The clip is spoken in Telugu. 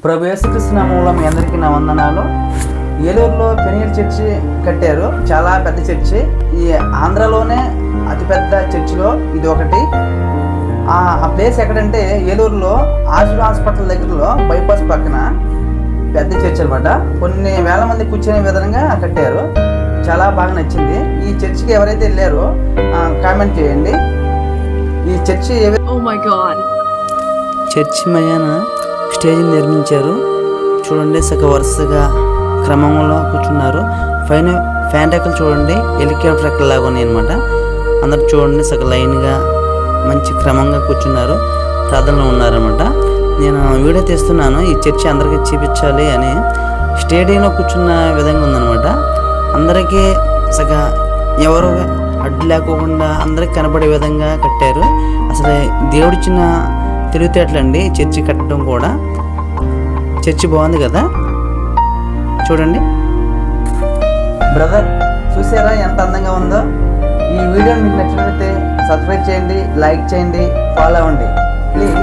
ప్రభు యేసుక్రీస్తు నామములో మీ అందరికీ నా వందనాలు. ఏలూరులో పెనీర్ చర్చి కట్టారు, చాలా పెద్ద చర్చి. ఈ ఆంధ్రాలోనే అతిపెద్ద చర్చిలో ఇది ఒకటి. ఆ ప్లేస్ ఎక్కడంటే ఏలూరులో ఆశుర్ హాస్పిటల్ దగ్గరలో బైపాస్ పక్కన పెద్ద చర్చి అనమాట. కొన్ని వేల మంది కూర్చునే విధంగా కట్టారు. చాలా బాగా నచ్చింది. ఈ చర్చికి ఎవరైతే వెళ్ళారో కామెంట్ చేయండి. ఈ చర్చి చర్చి మయాన స్టేజ్ నిర్మించారు. చూడండి, సగ వరుసగా క్రమంలో కూర్చున్నారు. పైన ఫ్యాంటాకలు చూడండి, హెలికాప్టర్ ఎక్కలాగా ఉన్నాయి అనమాట. అందరు చూడండి, సగ లైన్గా మంచి క్రమంగా కూర్చున్నారు, ప్రార్థనలో ఉన్నారనమాట. నేను వీడియో తీస్తున్నాను, ఈ చర్చి అందరికీ చూపించాలి అని. స్టేడియంలో కూర్చున్న విధంగా ఉందన్నమాట. అందరికీ సగ ఎవరు అడ్డు లేకోకుండా అందరికి కనపడే విధంగా కట్టారు. అసలు దేవుడిచ్చిన తెలివితేటలండి చర్చి కట్టడం కూడా. చర్చి బాగుంది కదా, చూడండి. బ్రదర్, చూసారా ఎంత అందంగా ఉందో? ఈ వీడియో మీకు నచ్చినట్లయితే సబ్స్క్రైబ్ చేయండి, లైక్ చేయండి, ఫాలో అవ్వండి ప్లీజ్.